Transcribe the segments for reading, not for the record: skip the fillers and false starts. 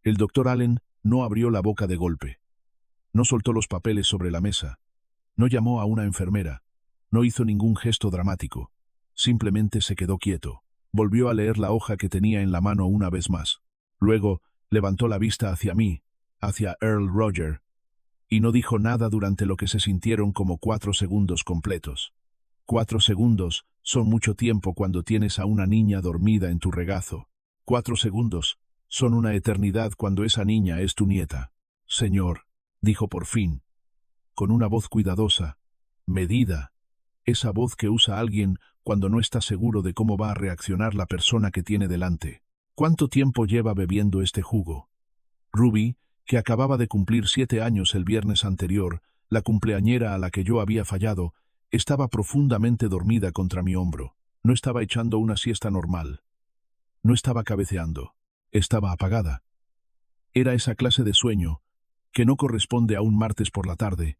El doctor Allen no abrió la boca de golpe. No soltó los papeles sobre la mesa. No llamó a una enfermera. No hizo ningún gesto dramático. Simplemente se quedó quieto. Volvió a leer la hoja que tenía en la mano una vez más. Luego levantó la vista hacia mí, hacia Earl Roger, y no dijo nada durante lo que se sintieron como 4 segundos completos. 4 segundos son mucho tiempo cuando tienes a una niña dormida en tu regazo. 4 segundos son una eternidad cuando esa niña es tu nieta. Señor, dijo por fin, con una voz cuidadosa, medida, esa voz que usa alguien cuando no está seguro de cómo va a reaccionar la persona que tiene delante. ¿Cuánto tiempo lleva bebiendo este jugo? Ruby, que acababa de cumplir 7 años el viernes anterior, la cumpleañera a la que yo había fallado, estaba profundamente dormida contra mi hombro. No estaba echando una siesta normal. No estaba cabeceando. Estaba apagada. Era esa clase de sueño que no corresponde a un martes por la tarde.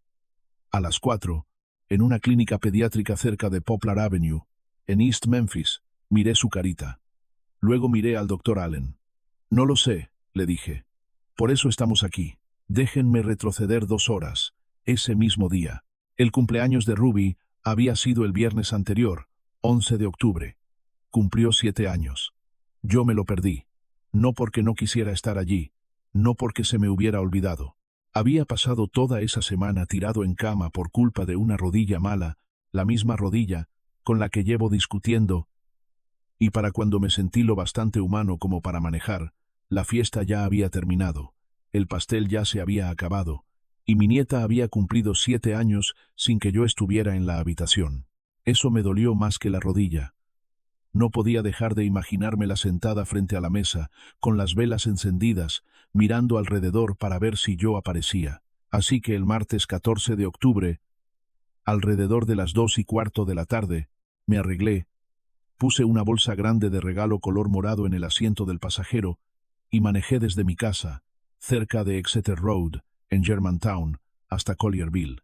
A las 4, en una clínica pediátrica cerca de Poplar Avenue, en East Memphis, miré su carita. Luego miré al doctor Allen. No lo sé, le dije. Por eso estamos aquí. Déjenme retroceder 2 horas. Ese mismo día. El cumpleaños de Ruby había sido el viernes anterior, 11 de octubre. Cumplió 7 años. Yo me lo perdí. No porque no quisiera estar allí, no porque se me hubiera olvidado. Había pasado toda esa semana tirado en cama por culpa de una rodilla mala, la misma rodilla con la que llevo discutiendo, y para cuando me sentí lo bastante humano como para manejar, la fiesta ya había terminado, el pastel ya se había acabado, y mi nieta había cumplido 7 años sin que yo estuviera en la habitación. Eso me dolió más que la rodilla. No podía dejar de imaginármela sentada frente a la mesa, con las velas encendidas, mirando alrededor para ver si yo aparecía. Así que el martes 14 de octubre, alrededor de las 2:15 de la tarde, me arreglé, puse una bolsa grande de regalo color morado en el asiento del pasajero y manejé desde mi casa, cerca de Exeter Road, en Germantown, hasta Collierville.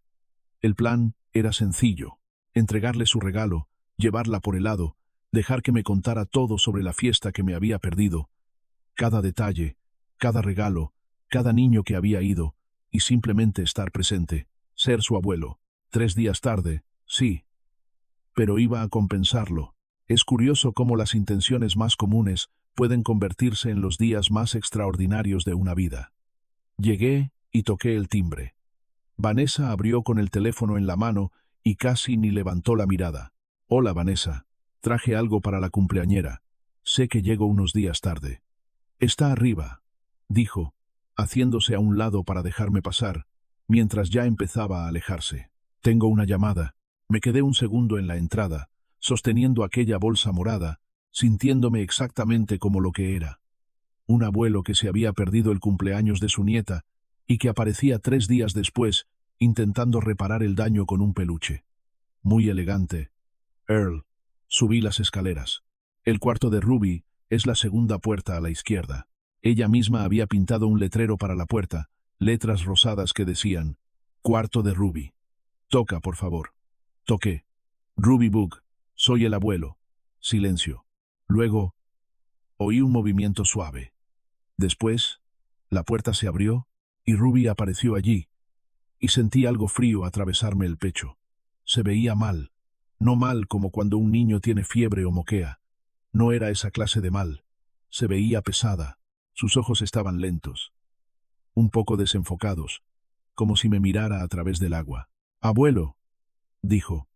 El plan era sencillo: entregarle su regalo, llevarla por helado, dejar que me contara todo sobre la fiesta que me había perdido, cada detalle, cada regalo, cada niño que había ido, y simplemente estar presente, ser su abuelo. 3 días tarde, sí. Pero iba a compensarlo. Es curioso cómo las intenciones más comunes pueden convertirse en los días más extraordinarios de una vida. Llegué y toqué el timbre. Vanessa abrió con el teléfono en la mano y casi ni levantó la mirada. Hola, Vanessa. Traje algo para la cumpleañera. Sé que llego unos días tarde. Está arriba, dijo, haciéndose a un lado para dejarme pasar, mientras ya empezaba a alejarse. Tengo una llamada. Me quedé un segundo en la entrada, sosteniendo aquella bolsa morada, sintiéndome exactamente como lo que era. Un abuelo que se había perdido el cumpleaños de su nieta y que aparecía 3 días después, intentando reparar el daño con un peluche. Muy elegante. Earl. Subí las escaleras. El cuarto de Ruby es la segunda puerta a la izquierda. Ella misma había pintado un letrero para la puerta, letras rosadas que decían, «Cuarto de Ruby». «Toca, por favor». Toqué. «Ruby Boog, soy el abuelo». Silencio. Luego, oí un movimiento suave. Después, la puerta se abrió y Ruby apareció allí, y sentí algo frío atravesarme el pecho. Se veía mal. No mal como cuando un niño tiene fiebre o moquea. No era esa clase de mal. Se veía pesada. Sus ojos estaban lentos, un poco desenfocados, como si me mirara a través del agua. «Abuelo», dijo.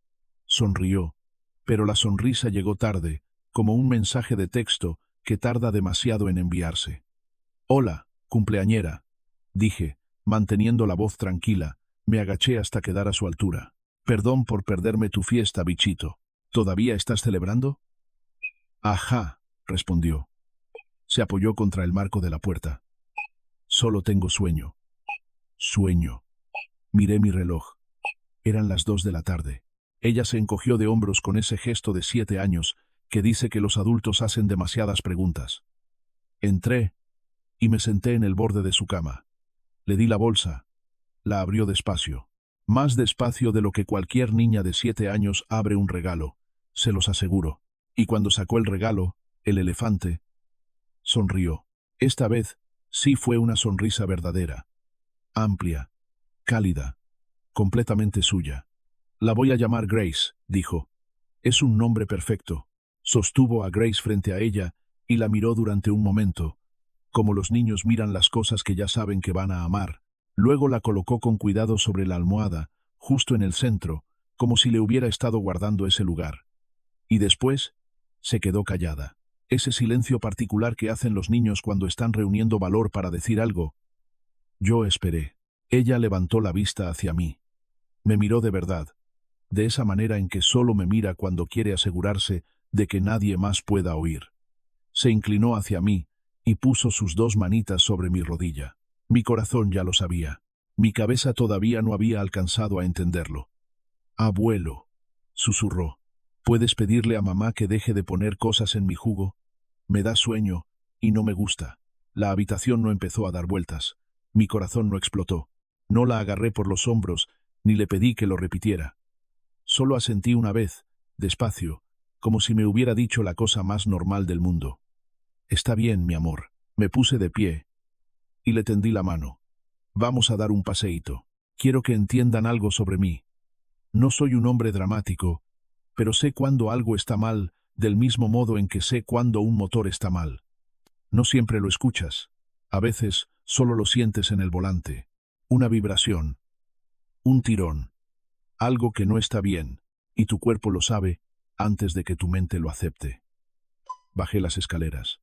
Sonrió, pero la sonrisa llegó tarde, como un mensaje de texto que tarda demasiado en enviarse. «Hola, cumpleañera», dije, manteniendo la voz tranquila. Me agaché hasta quedar a su altura. «Perdón por perderme tu fiesta, bichito. ¿Todavía estás celebrando?» «Ajá», respondió. Se apoyó contra el marco de la puerta. «Solo tengo sueño». «Sueño». Miré mi reloj. Eran las 2 de la tarde. Ella se encogió de hombros con ese gesto de 7 años que dice que los adultos hacen demasiadas preguntas. Entré y me senté en el borde de su cama. Le di la bolsa. La abrió despacio. Más despacio de lo que cualquier niña de 7 años abre un regalo, se los aseguro. Y cuando sacó el regalo, el elefante, sonrió. Esta vez Sí, fue una sonrisa verdadera, amplia, cálida, completamente suya. La voy a llamar Grace, dijo. Es un nombre perfecto. Sostuvo a Grace frente a ella y la miró durante un momento, como los niños miran las cosas que ya saben que van a amar. Luego la colocó con cuidado sobre la almohada, justo en el centro, como si le hubiera estado guardando ese lugar. Y después se quedó callada. Ese silencio particular que hacen los niños cuando están reuniendo valor para decir algo. Yo esperé. Ella levantó la vista hacia mí. Me miró de verdad, de esa manera en que solo me mira cuando quiere asegurarse de que nadie más pueda oír. Se inclinó hacia mí y puso sus dos manitas sobre mi rodilla. Mi corazón ya lo sabía. Mi cabeza todavía no había alcanzado a entenderlo. Abuelo, susurró, ¿puedes pedirle a mamá que deje de poner cosas en mi jugo? Me da sueño y no me gusta. La habitación no empezó a dar vueltas. Mi corazón no explotó. No la agarré por los hombros ni le pedí que lo repitiera. Solo asentí una vez, despacio, como si me hubiera dicho la cosa más normal del mundo. Está bien, mi amor. Me puse de pie y le tendí la mano. Vamos a dar un paseíto. Quiero que entiendan algo sobre mí. No soy un hombre dramático, pero sé cuando algo está mal, del mismo modo en que sé cuando un motor está mal. No siempre lo escuchas. A veces solo lo sientes en el volante. Una vibración, un tirón, algo que no está bien, y tu cuerpo lo sabe antes de que tu mente lo acepte. Bajé las escaleras.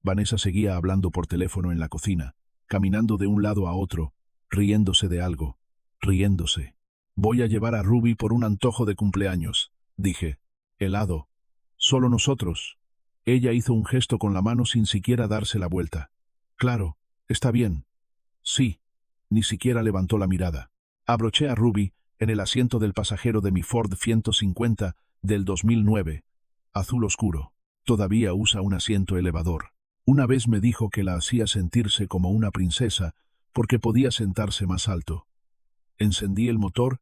Vanessa seguía hablando por teléfono en la cocina, caminando de un lado a otro, riéndose de algo, riéndose. Voy a llevar a Ruby por un antojo de cumpleaños, dije. Helado. Solo nosotros. Ella hizo un gesto con la mano sin siquiera darse la vuelta. Claro, está bien. Sí. Ni siquiera levantó la mirada. Abroché a Ruby en el asiento del pasajero de mi Ford 150 del 2009, azul oscuro. Todavía usa un asiento elevador. Una vez me dijo que la hacía sentirse como una princesa porque podía sentarse más alto. Encendí el motor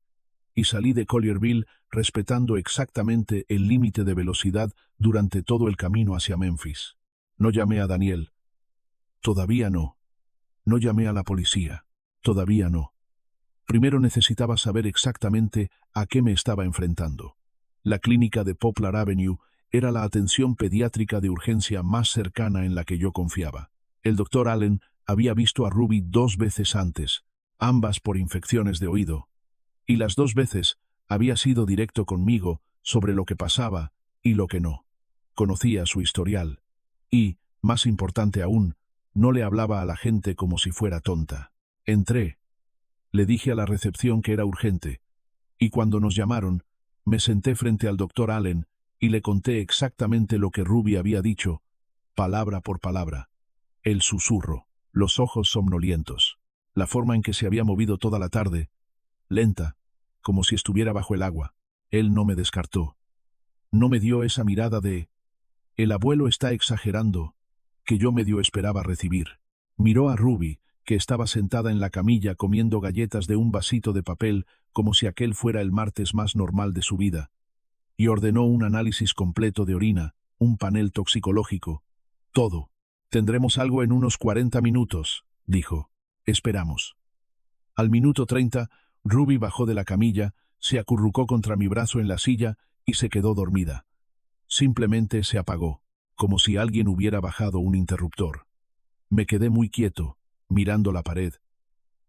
y salí de Collierville respetando exactamente el límite de velocidad durante todo el camino hacia Memphis. No llamé a Daniel. Todavía no. No llamé a la policía. Todavía no. Primero necesitaba saber exactamente a qué me estaba enfrentando. La clínica de Poplar Avenue era la atención pediátrica de urgencia más cercana en la que yo confiaba. El doctor Allen había visto a Ruby 2 veces antes, ambas por infecciones de oído, y las 2 veces había sido directo conmigo sobre lo que pasaba y lo que no. Conocía su historial y, más importante aún, no le hablaba a la gente como si fuera tonta. Entré. Le dije a la recepción que era urgente, y cuando nos llamaron, me senté frente al doctor Allen y le conté exactamente lo que Ruby había dicho, palabra por palabra. El susurro, los ojos somnolientos, la forma en que se había movido toda la tarde, lenta, como si estuviera bajo el agua. Él no me descartó. No me dio esa mirada de «el abuelo está exagerando», que yo medio esperaba recibir. Miró a Ruby, que estaba sentada en la camilla comiendo galletas de un vasito de papel como si aquel fuera el martes más normal de su vida, y ordenó un análisis completo de orina, un panel toxicológico. Todo. Tendremos algo en unos 40 minutos, dijo. Esperamos. Al minuto 30, Ruby bajó de la camilla, se acurrucó contra mi brazo en la silla y se quedó dormida. Simplemente se apagó, como si alguien hubiera bajado un interruptor. Me quedé muy quieto, mirando la pared,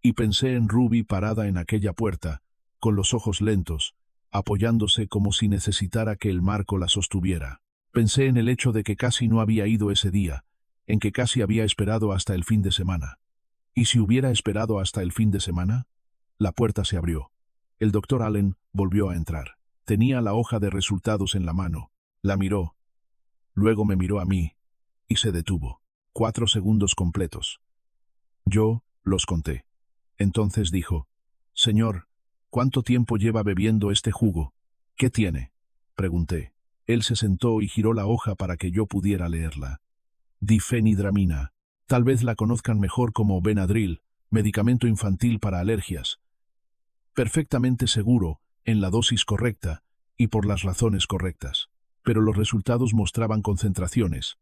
y pensé en Ruby parada en aquella puerta, con los ojos lentos, apoyándose como si necesitara que el marco la sostuviera. Pensé en el hecho de que casi no había ido ese día, en que casi había esperado hasta el fin de semana. ¿Y si hubiera esperado hasta el fin de semana? La puerta se abrió. El doctor Allen volvió a entrar. Tenía la hoja de resultados en la mano. La miró. Luego me miró a mí, y se detuvo. 4 segundos completos. Yo los conté. Entonces dijo, «Señor, ¿cuánto tiempo lleva bebiendo este jugo? ¿Qué tiene?», pregunté. Él se sentó y giró la hoja para que yo pudiera leerla. Difenhidramina. Tal vez la conozcan mejor como Benadryl, medicamento infantil para alergias. Perfectamente seguro, en la dosis correcta y por las razones correctas. Pero los resultados mostraban concentraciones.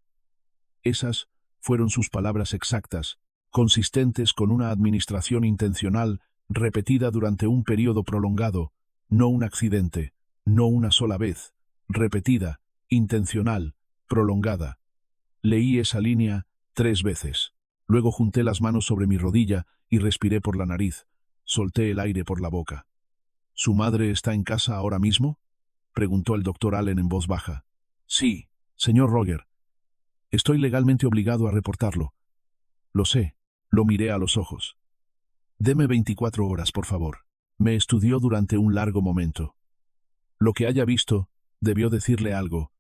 Esas fueron sus palabras exactas, consistentes con una administración intencional repetida durante un periodo prolongado, no un accidente, no una sola vez, repetida, intencional, prolongada. Leí esa línea 3 veces. Luego junté las manos sobre mi rodilla y respiré por la nariz. Solté el aire por la boca. ¿Su madre está en casa ahora mismo?, preguntó el doctor Allen en voz baja. Sí, señor Roger. Estoy legalmente obligado a reportarlo. Lo sé. Lo miré a los ojos. Deme 24 horas, por favor. Me estudió durante un largo momento. Lo que haya visto debió decirle algo,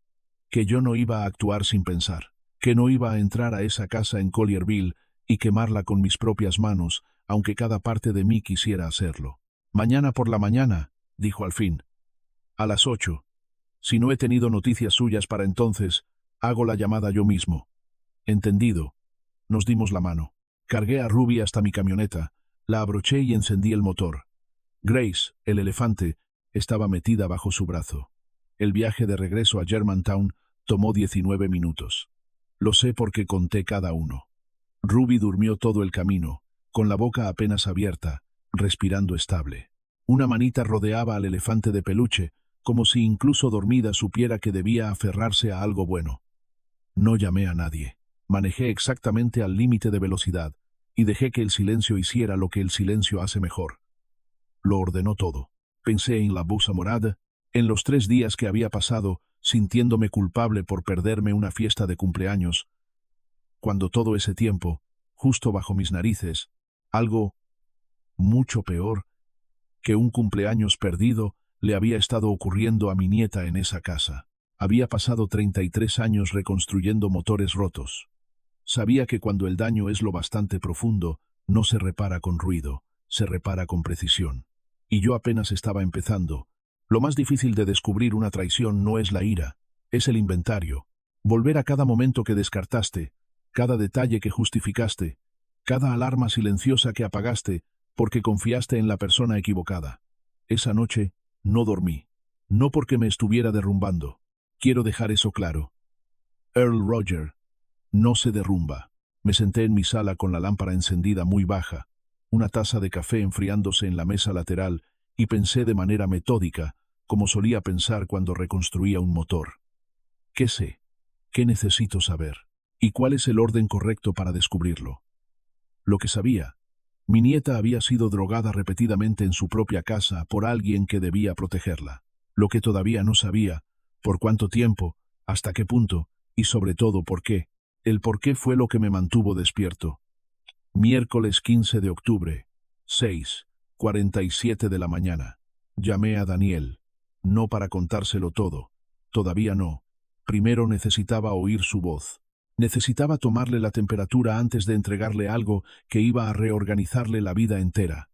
que yo no iba a actuar sin pensar, que no iba a entrar a esa casa en Collierville y quemarla con mis propias manos, aunque cada parte de mí quisiera hacerlo. Mañana por la mañana, dijo al fin. A las 8. Si no he tenido noticias suyas para entonces, hago la llamada yo mismo. Entendido. Nos dimos la mano. Cargué a Ruby hasta mi camioneta, la abroché y encendí el motor. Grace, el elefante, estaba metida bajo su brazo. El viaje de regreso a Germantown tomó 19 minutos. Lo sé porque conté cada uno. Ruby durmió todo el camino, con la boca apenas abierta, respirando estable. Una manita rodeaba al elefante de peluche, como si incluso dormida supiera que debía aferrarse a algo bueno. No llamé a nadie. Manejé exactamente al límite de velocidad y dejé que el silencio hiciera lo que el silencio hace mejor. Lo ordenó todo. Pensé en la busa morada, en los 3 días que había pasado sintiéndome culpable por perderme una fiesta de cumpleaños, cuando todo ese tiempo, justo bajo mis narices, algo mucho peor que un cumpleaños perdido le había estado ocurriendo a mi nieta en esa casa. Había pasado 33 años reconstruyendo motores rotos. Sabía que cuando el daño es lo bastante profundo, no se repara con ruido, se repara con precisión. Y yo apenas estaba empezando. Lo más difícil de descubrir una traición no es la ira, es el inventario. Volver a cada momento que descartaste, cada detalle que justificaste, cada alarma silenciosa que apagaste porque confiaste en la persona equivocada. Esa noche no dormí, no porque me estuviera derrumbando. Quiero dejar eso claro. Earl Roger no se derrumba. Me senté en mi sala con la lámpara encendida muy baja, una taza de café enfriándose en la mesa lateral, y pensé de manera metódica, como solía pensar cuando reconstruía un motor. ¿Qué sé? ¿Qué necesito saber? ¿Y cuál es el orden correcto para descubrirlo? Lo que sabía. Mi nieta había sido drogada repetidamente en su propia casa por alguien que debía protegerla. Lo que todavía no sabía, por cuánto tiempo, hasta qué punto, y sobre todo por qué. El por qué fue lo que me mantuvo despierto. Miércoles 15 de octubre, 6:47 de la mañana. Llamé a Daniel. No para contárselo todo. Todavía no. Primero necesitaba oír su voz. Necesitaba tomarle la temperatura antes de entregarle algo que iba a reorganizarle la vida entera.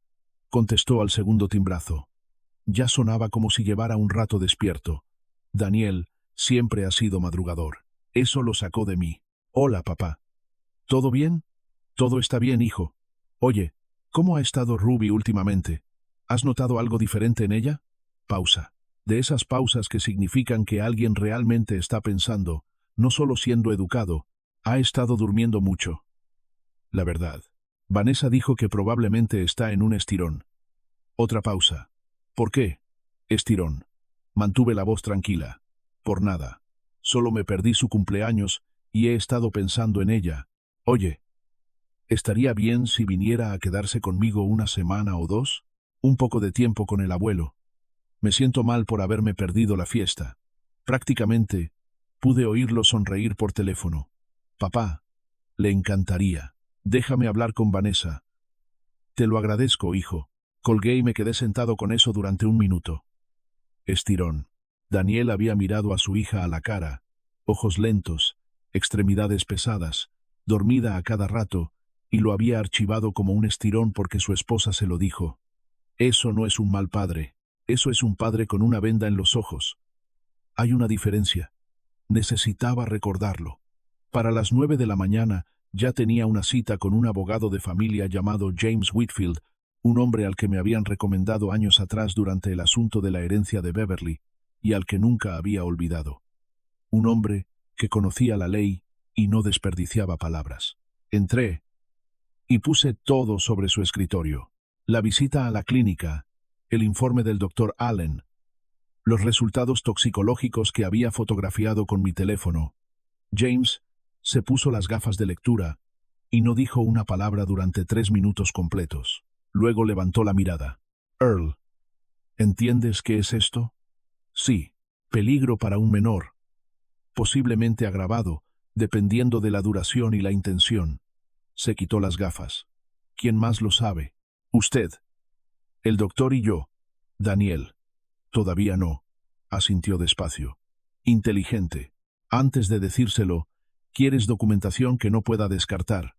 Contestó al segundo timbrazo. Ya sonaba como si llevara un rato despierto. Daniel siempre ha sido madrugador. Eso lo sacó de mí. Hola, papá. ¿Todo bien? Todo está bien, hijo. Oye, ¿cómo ha estado Ruby últimamente? ¿Has notado algo diferente en ella? Pausa. De esas pausas que significan que alguien realmente está pensando, no solo siendo educado. Ha estado durmiendo mucho. La verdad. Vanessa dijo que probablemente está en un estirón. Otra pausa. ¿Por qué? Estirón. Mantuve la voz tranquila. Por nada. Solo me perdí su cumpleaños y he estado pensando en ella. Oye, ¿estaría bien si viniera a quedarse conmigo una semana o 2? Un poco de tiempo con el abuelo. Me siento mal por haberme perdido la fiesta. Prácticamente, pude oírlo sonreír por teléfono. Papá, le encantaría. Déjame hablar con Vanessa. Te lo agradezco, hijo. Colgué y me quedé sentado con eso durante un minuto. Estirón. Daniel había mirado a su hija a la cara, ojos lentos, extremidades pesadas, dormida a cada rato, y lo había archivado como un estirón porque su esposa se lo dijo. Eso no es un mal padre, eso es un padre con una venda en los ojos. Hay una diferencia. Necesitaba recordarlo. Para las 9 de la mañana ya tenía una cita con un abogado de familia llamado James Whitfield, un hombre al que me habían recomendado años atrás durante el asunto de la herencia de Beverly, y al que nunca había olvidado. Un hombre que conocía la ley y no desperdiciaba palabras. Entré. y puse todo sobre su escritorio. La visita a la clínica, el informe del doctor Allen, los resultados toxicológicos que había fotografiado con mi teléfono. James se puso las gafas de lectura y no dijo una palabra durante 3 minutos completos. Luego levantó la mirada. Earl, ¿entiendes qué es esto? Sí, peligro para un menor. Posiblemente agravado, dependiendo de la duración y la intención. Se quitó las gafas. ¿Quién más lo sabe? Usted. El doctor y yo. Daniel. Todavía no. Asintió despacio. Inteligente. Antes de decírselo, quieres documentación que no pueda descartar,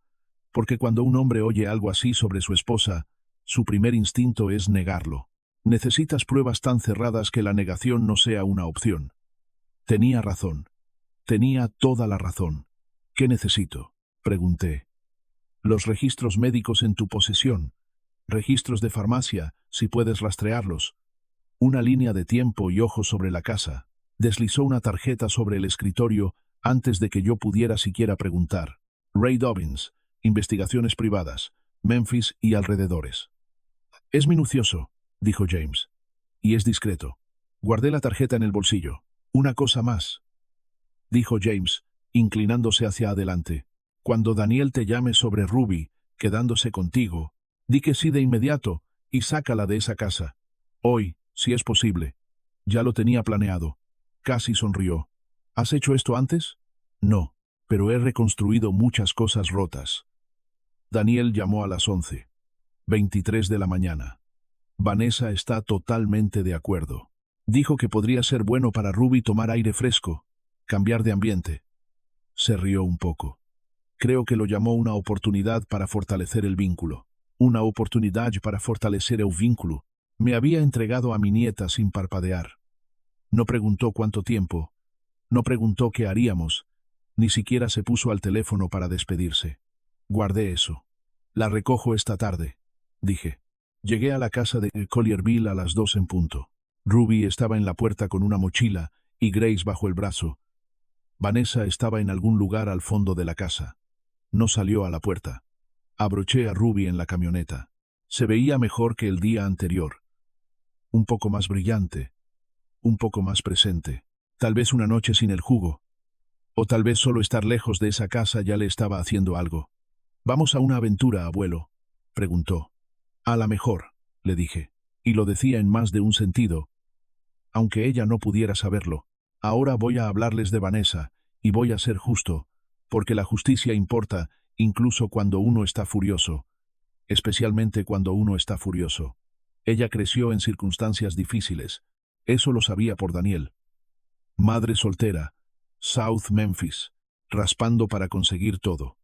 porque cuando un hombre oye algo así sobre su esposa, su primer instinto es negarlo. Necesitas pruebas tan cerradas que la negación no sea una opción. Tenía razón. Tenía toda la razón. ¿Qué necesito? Pregunté. Los registros médicos en tu posesión. Registros de farmacia, si puedes rastrearlos. Una línea de tiempo y ojos sobre la casa. Deslizó una tarjeta sobre el escritorio antes de que yo pudiera siquiera preguntar. Ray Dobbins, investigaciones privadas, Memphis y alrededores. Es minucioso, dijo James. Y es discreto. Guardé la tarjeta en el bolsillo. Una cosa más, dijo James, inclinándose hacia adelante. Cuando Daniel te llame sobre Ruby, quedándose contigo, di que sí de inmediato y sácala de esa casa. Hoy, si es posible. Ya lo tenía planeado. Casi sonrió. ¿Has hecho esto antes? No, pero he reconstruido muchas cosas rotas. Daniel llamó a las 11:23 de la mañana. Vanessa está totalmente de acuerdo. Dijo que podría ser bueno para Ruby tomar aire fresco, cambiar de ambiente. Se rió un poco. Creo que lo llamó una oportunidad para fortalecer el vínculo. Una oportunidad para fortalecer el vínculo. Me había entregado a mi nieta sin parpadear. No preguntó cuánto tiempo. No preguntó qué haríamos. Ni siquiera se puso al teléfono para despedirse. Guardé eso. La recojo esta tarde, dije. Llegué a la casa de Collierville a las 2 en punto. Ruby estaba en la puerta con una mochila y Grace bajo el brazo. Vanessa estaba en algún lugar al fondo de la casa. No salió a la puerta. Abroché a Ruby en la camioneta. Se veía mejor que el día anterior. Un poco más brillante. Un poco más presente. Tal vez una noche sin el jugo. O tal vez solo estar lejos de esa casa ya le estaba haciendo algo. ¿Vamos a una aventura, abuelo?, preguntó. A la mejor, le dije, y lo decía en más de un sentido, aunque ella no pudiera saberlo. Ahora voy a hablarles de Vanessa, y voy a ser justo, porque la justicia importa incluso cuando uno está furioso, especialmente cuando uno está furioso. Ella creció en circunstancias difíciles, eso lo sabía por Daniel. Madre soltera, South Memphis, raspando para conseguir todo.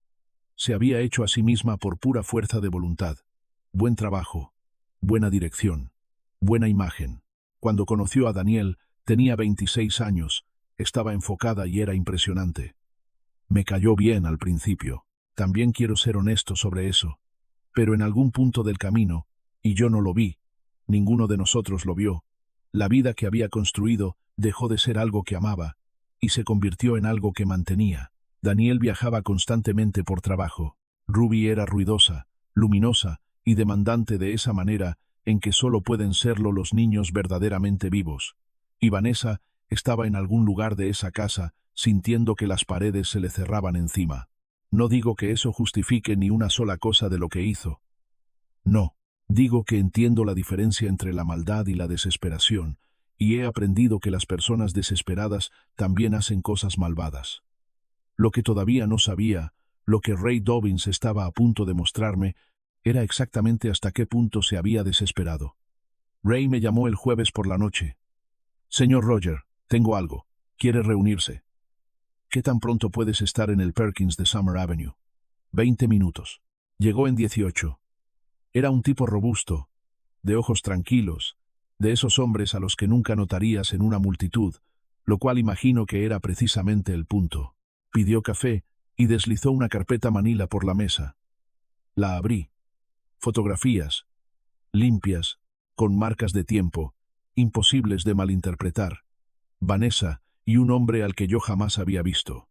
Se había hecho a sí misma por pura fuerza de voluntad. Buen trabajo, buena dirección, buena imagen. Cuando conoció a Daniel, tenía 26 años, estaba enfocada y era impresionante. Me cayó bien al principio. También quiero ser honesto sobre eso. Pero en algún punto del camino, y yo no lo vi, ninguno de nosotros lo vio, la vida que había construido dejó de ser algo que amaba, y se convirtió en algo que mantenía. Daniel viajaba constantemente por trabajo. Ruby era ruidosa, luminosa y demandante de esa manera en que solo pueden serlo los niños verdaderamente vivos. Y Vanessa estaba en algún lugar de esa casa, sintiendo que las paredes se le cerraban encima. No digo que eso justifique ni una sola cosa de lo que hizo. No, digo que entiendo la diferencia entre la maldad y la desesperación, y he aprendido que las personas desesperadas también hacen cosas malvadas. Lo que todavía no sabía, lo que Ray Dobbins estaba a punto de mostrarme, era exactamente hasta qué punto se había desesperado. Ray me llamó el jueves por la noche. Señor Roger, tengo algo. ¿Quiere reunirse? ¿Qué tan pronto puedes estar en el Perkins de Summer Avenue? 20 minutos. Llegó en 18. Era un tipo robusto, de ojos tranquilos, de esos hombres a los que nunca notarías en una multitud, lo cual imagino que era precisamente el punto. Pidió café y deslizó una carpeta manila por la mesa. La abrí. Fotografías, limpias, con marcas de tiempo, imposibles de malinterpretar. Vanessa y un hombre al que yo jamás había visto.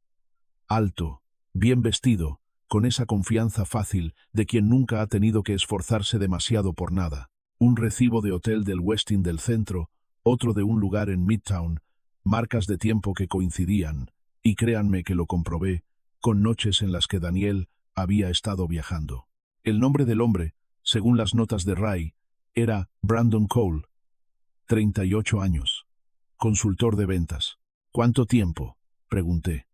Alto, bien vestido, con esa confianza fácil de quien nunca ha tenido que esforzarse demasiado por nada. Un recibo de hotel del Westin del centro, otro de un lugar en Midtown, marcas de tiempo que coincidían, y créanme que lo comprobé, con noches en las que Daniel había estado viajando. El nombre del hombre, según las notas de Ray, era Brandon Cole, 38 años. Consultor de ventas. ¿Cuánto tiempo?, pregunté.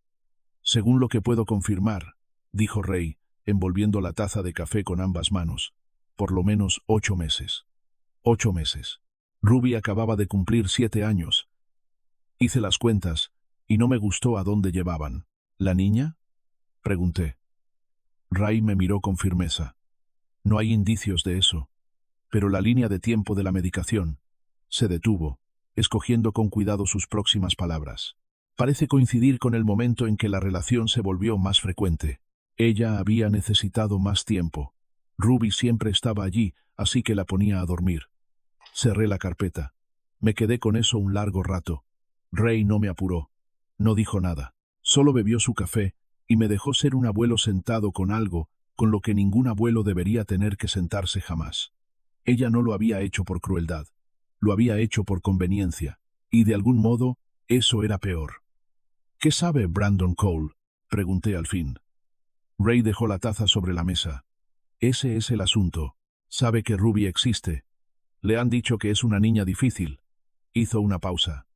Según lo que puedo confirmar, dijo Ray, envolviendo la taza de café con ambas manos, por lo menos 8 meses. 8 meses. Ruby acababa de cumplir 7 años. Hice las cuentas, y no me gustó a dónde llevaban. ¿La niña?, pregunté. Ray me miró con firmeza. No hay indicios de eso, pero la línea de tiempo de la medicación se detuvo, escogiendo con cuidado sus próximas palabras. Parece coincidir con el momento en que la relación se volvió más frecuente. Ella había necesitado más tiempo. Ruby siempre estaba allí, así que la ponía a dormir. Cerré la carpeta. Me quedé con eso un largo rato. Ray no me apuró. No dijo nada. Solo bebió su café y me dejó ser un abuelo sentado con algo con lo que ningún abuelo debería tener que sentarse jamás. Ella no lo había hecho por crueldad. Lo había hecho por conveniencia. Y de algún modo, eso era peor. ¿Qué sabe Brandon Cole?, pregunté al fin. Ray dejó la taza sobre la mesa. Ese es el asunto. Sabe que Ruby existe. Le han dicho que es una niña difícil. Hizo una pausa.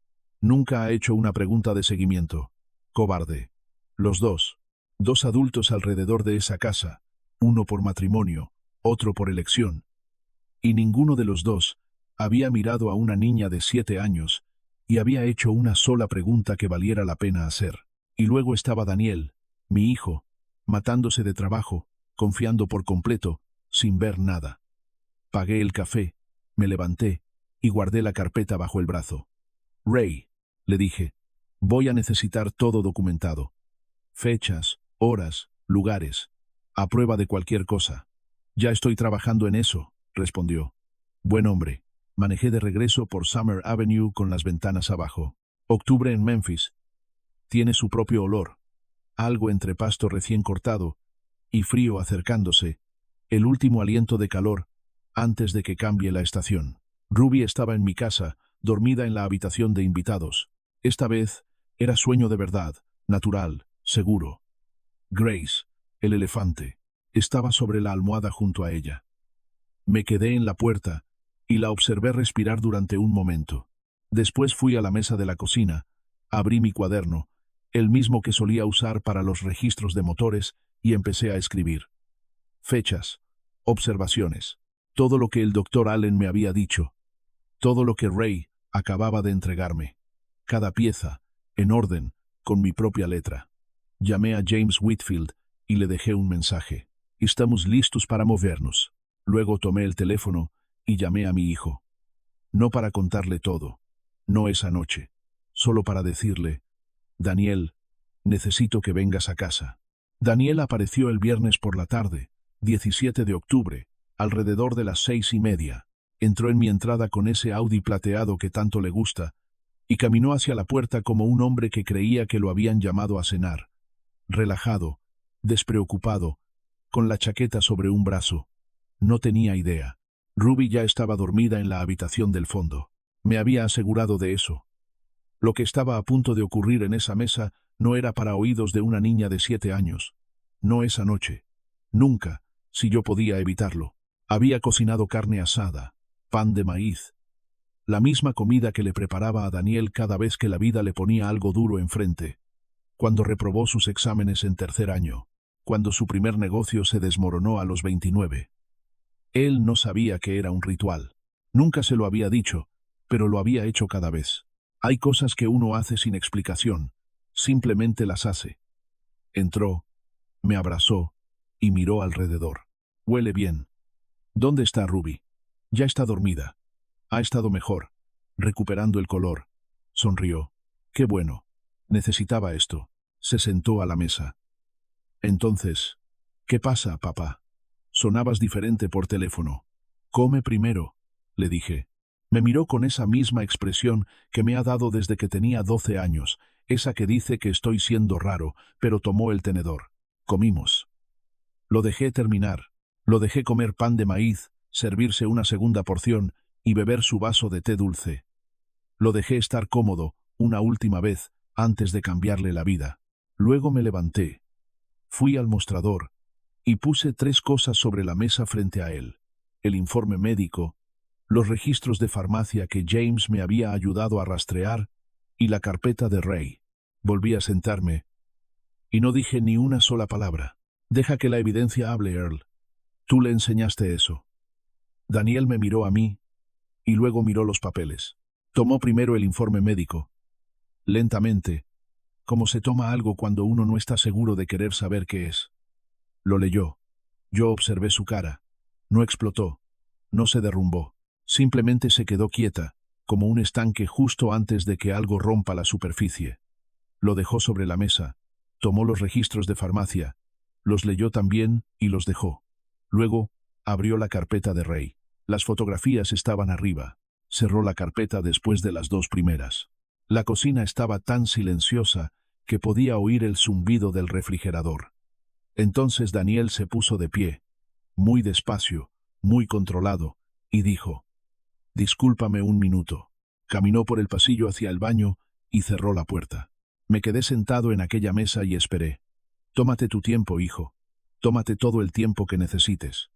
Nunca ha hecho una pregunta de seguimiento. Cobarde. Los dos. 2 adultos alrededor de esa casa. Uno por matrimonio, otro por elección. Y ninguno de los dos había mirado a una niña de 7 años y había hecho una sola pregunta que valiera la pena hacer. Y luego estaba Daniel, mi hijo, matándose de trabajo, confiando por completo, sin ver nada. Pagué el café, me levanté y guardé la carpeta bajo el brazo. Ray, le dije, voy a necesitar todo documentado. Fechas, horas, lugares, a prueba de cualquier cosa. Ya estoy trabajando en eso, respondió. Buen hombre. Manejé de regreso por Summer Avenue con las ventanas abajo. Octubre en Memphis. Tiene su propio olor. Algo entre pasto recién cortado y frío acercándose, el último aliento de calor antes de que cambie la estación. Ruby estaba en mi casa, dormida en la habitación de invitados. Esta vez era sueño de verdad, natural, seguro. Grace, el elefante, estaba sobre la almohada junto a ella. Me quedé en la puerta y la observé respirar durante un momento. Después fui a la mesa de la cocina, abrí mi cuaderno, el mismo que solía usar para los registros de motores, y empecé a escribir. Fechas, observaciones, todo lo que el Dr. Allen me había dicho, todo lo que Ray acababa de entregarme, cada pieza, en orden, con mi propia letra. Llamé a James Whitfield y le dejé un mensaje. Estamos listos para movernos. Luego tomé el teléfono y llamé a mi hijo. No para contarle todo, no esa noche, solo para decirle, Daniel, necesito que vengas a casa. Daniel apareció el viernes por la tarde, 17 de octubre, alrededor de las 6:30. Entró en mi entrada con ese Audi plateado que tanto le gusta, y caminó hacia la puerta como un hombre que creía que lo habían llamado a cenar. Relajado, despreocupado, con la chaqueta sobre un brazo. No tenía idea. Ruby ya estaba dormida en la habitación del fondo. Me había asegurado de eso. Lo que estaba a punto de ocurrir en esa mesa no era para oídos de una niña de 7 años. No esa noche. Nunca, si yo podía evitarlo. Había cocinado carne asada, pan de maíz. La misma comida que le preparaba a Daniel cada vez que la vida le ponía algo duro enfrente. Cuando reprobó sus exámenes en 3er año. Cuando su primer negocio se desmoronó a los 29. Él no sabía que era un ritual. Nunca se lo había dicho, pero lo había hecho cada vez. Hay cosas que uno hace sin explicación, simplemente las hace. Entró, me abrazó y miró alrededor. Huele bien. ¿Dónde está Ruby? Ya está dormida. Ha estado mejor, recuperando el color. Sonrió. Qué bueno. Necesitaba esto. Se sentó a la mesa. Entonces, ¿qué pasa, papá? Sonabas diferente por teléfono. Come primero, le dije. Me miró con esa misma expresión que me ha dado desde que tenía 12 años, esa que dice que estoy siendo raro, pero tomó el tenedor. Comimos. Lo dejé terminar. Lo dejé comer pan de maíz, servirse una segunda porción y beber su vaso de té dulce. Lo dejé estar cómodo, una última vez, antes de cambiarle la vida. Luego me levanté. Fui al mostrador y puse 3 cosas sobre la mesa frente a él: el informe médico, los registros de farmacia que James me había ayudado a rastrear y la carpeta de Ray. Volví a sentarme y no dije ni una sola palabra. Deja que la evidencia hable, Earl. Tú le enseñaste eso. Daniel me miró a mí y luego miró los papeles. Tomó primero el informe médico. Lentamente, como se toma algo cuando uno no está seguro de querer saber qué es. Lo leyó. Yo observé su cara. No explotó. No se derrumbó. Simplemente se quedó quieta, como un estanque justo antes de que algo rompa la superficie. Lo dejó sobre la mesa. Tomó los registros de farmacia. Los leyó también y los dejó. Luego, abrió la carpeta de Ray. Las fotografías estaban arriba. Cerró la carpeta después de las 2 primeras. La cocina estaba tan silenciosa que podía oír el zumbido del refrigerador. Entonces Daniel se puso de pie, muy despacio, muy controlado, y dijo: «Discúlpame un minuto». Caminó por el pasillo hacia el baño y cerró la puerta. Me quedé sentado en aquella mesa y esperé. «Tómate tu tiempo, hijo. Tómate todo el tiempo que necesites».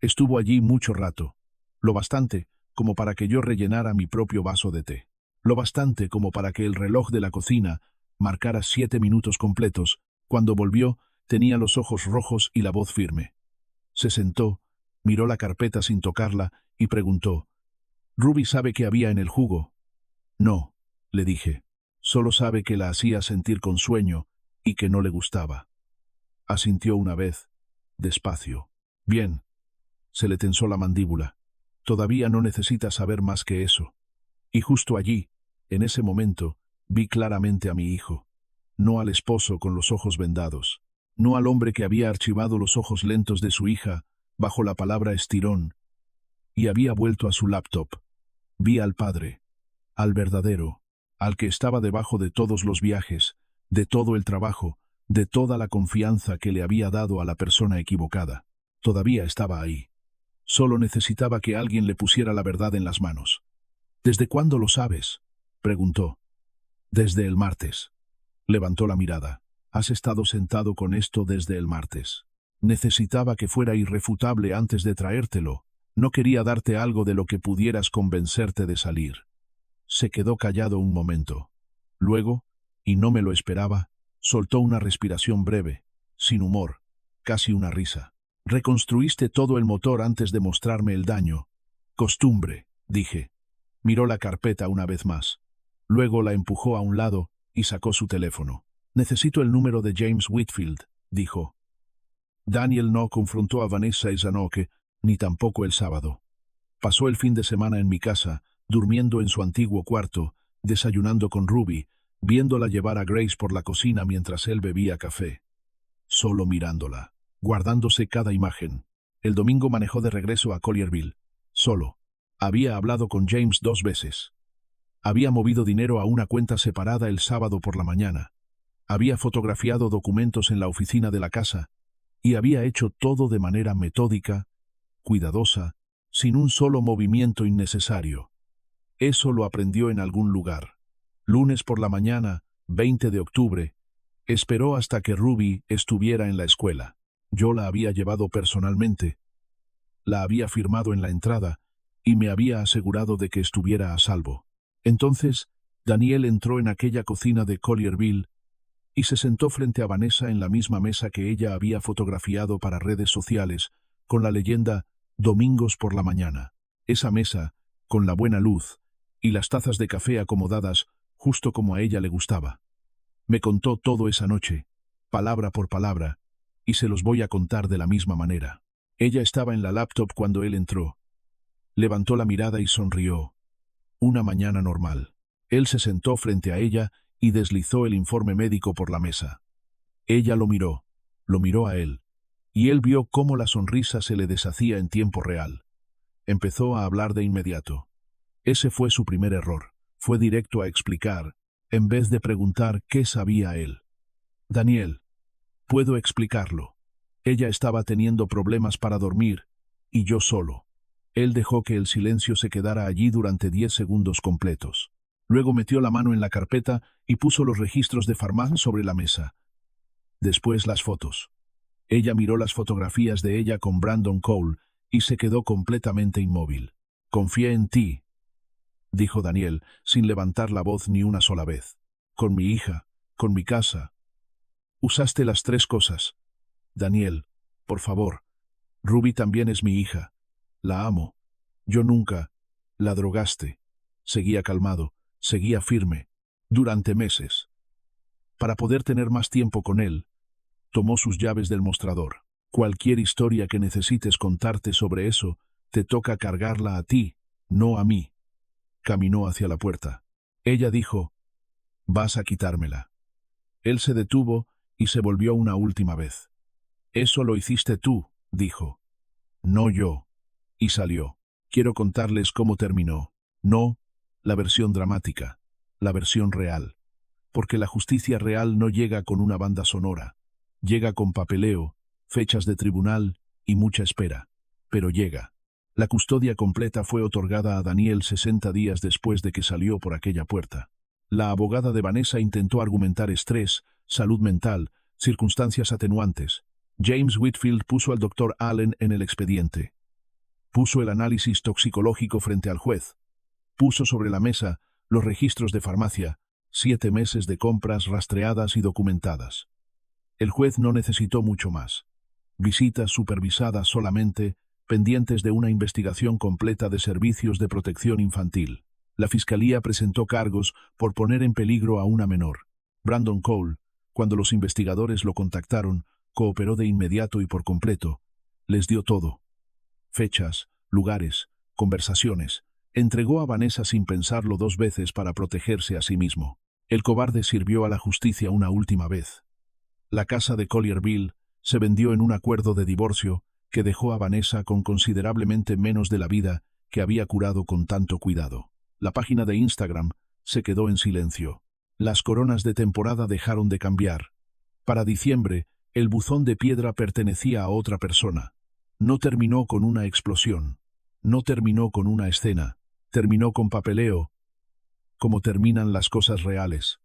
Estuvo allí mucho rato, lo bastante como para que yo rellenara mi propio vaso de té. Lo bastante como para que el reloj de la cocina marcara 7 minutos completos. Cuando volvió, tenía los ojos rojos y la voz firme. Se sentó, miró la carpeta sin tocarla y preguntó: «¿Ruby sabe qué había en el jugo?» «No», le dije. «Solo sabe que la hacía sentir con sueño y que no le gustaba». Asintió una vez, despacio. «Bien». Se le tensó la mandíbula. «Todavía no necesita saber más que eso». Y justo allí, en ese momento, vi claramente a mi hijo. No al esposo con los ojos vendados. No al hombre que había archivado los ojos lentos de su hija bajo la palabra estirón y había vuelto a su laptop. Vi al padre, al verdadero, al que estaba debajo de todos los viajes, de todo el trabajo, de toda la confianza que le había dado a la persona equivocada. Todavía estaba ahí. Solo necesitaba que alguien le pusiera la verdad en las manos. «¿Desde cuándo lo sabes?», preguntó. «Desde el martes». Levantó la mirada. «Has estado sentado con esto desde el martes». Necesitaba que fuera irrefutable antes de traértelo. No quería darte algo de lo que pudieras convencerte de salir. Se quedó callado un momento. Luego, y no me lo esperaba, soltó una respiración breve, sin humor, casi una risa. «Reconstruiste todo el motor antes de mostrarme el daño». «Costumbre», dije. Miró la carpeta una vez más. Luego la empujó a un lado y sacó su teléfono. «Necesito el número de James Whitfield», dijo. Daniel no confrontó a Vanessa Izanoque, ni tampoco el sábado. Pasó el fin de semana en mi casa, durmiendo en su antiguo cuarto, desayunando con Ruby, viéndola llevar a Grace por la cocina mientras él bebía café. Solo mirándola, guardándose cada imagen. El domingo manejó de regreso a Collierville. Solo. Había hablado con James 2 veces. Había movido dinero a una cuenta separada el sábado por la mañana. Había fotografiado documentos en la oficina de la casa y había hecho todo de manera metódica, cuidadosa, sin un solo movimiento innecesario. Eso lo aprendió en algún lugar. Lunes por la mañana, 20 de octubre, esperó hasta que Ruby estuviera en la escuela. Yo la había llevado personalmente. La había firmado en la entrada y me había asegurado de que estuviera a salvo. Entonces, Daniel entró en aquella cocina de Collierville y se sentó frente a Vanessa en la misma mesa que ella había fotografiado para redes sociales, con la leyenda «Domingos por la mañana». Esa mesa, con la buena luz, y las tazas de café acomodadas justo como a ella le gustaba. Me contó todo esa noche, palabra por palabra, y se los voy a contar de la misma manera. Ella estaba en la laptop cuando él entró. Levantó la mirada y sonrió. Una mañana normal. Él se sentó frente a ella y deslizó el informe médico por la mesa. Ella lo miró a él, y él vio cómo la sonrisa se le deshacía en tiempo real. Empezó a hablar de inmediato. Ese fue su primer error. Fue directo a explicar, en vez de preguntar qué sabía él. «Daniel, puedo explicarlo. Ella estaba teniendo problemas para dormir, y yo solo. Él dejó que el silencio se quedara allí durante 10 segundos completos. Luego metió la mano en la carpeta y puso los registros de Farman sobre la mesa. Después las fotos. Ella miró las fotografías de ella con Brandon Cole y se quedó completamente inmóvil. «Confié en ti», dijo Daniel, sin levantar la voz ni una sola vez. «Con mi hija, con mi casa. Usaste las 3 cosas. Daniel, por favor. Ruby también es mi hija. La amo. Yo nunca. La drogaste». Seguía calmado, seguía firme, durante meses. Para poder tener más tiempo con él, tomó sus llaves del mostrador. «Cualquier historia que necesites contarte sobre eso, te toca cargarla a ti, no a mí». Caminó hacia la puerta. Ella dijo: «Vas a quitármela». Él se detuvo y se volvió una última vez. «Eso lo hiciste tú», dijo. «No yo». Y salió. Quiero contarles cómo terminó. No la versión dramática, la versión real. Porque la justicia real no llega con una banda sonora. Llega con papeleo, fechas de tribunal y mucha espera. Pero llega. La custodia completa fue otorgada a Daniel 60 días después de que salió por aquella puerta. La abogada de Vanessa intentó argumentar estrés, salud mental, circunstancias atenuantes. James Whitfield puso al Dr. Allen en el expediente. Puso el análisis toxicológico frente al juez. Puso sobre la mesa los registros de farmacia, 7 meses de compras rastreadas y documentadas. El juez no necesitó mucho más. Visitas supervisadas solamente, pendientes de una investigación completa de servicios de protección infantil. La fiscalía presentó cargos por poner en peligro a una menor. Brandon Cole, cuando los investigadores lo contactaron, cooperó de inmediato y por completo. Les dio todo. Fechas, lugares, conversaciones. Entregó a Vanessa sin pensarlo 2 veces para protegerse a sí mismo. El cobarde sirvió a la justicia una última vez. La casa de Collierville se vendió en un acuerdo de divorcio que dejó a Vanessa con considerablemente menos de la vida que había curado con tanto cuidado. La página de Instagram se quedó en silencio. Las coronas de temporada dejaron de cambiar. Para diciembre, el buzón de piedra pertenecía a otra persona. No terminó con una explosión. No terminó con una escena. Terminó con papeleo, como terminan las cosas reales.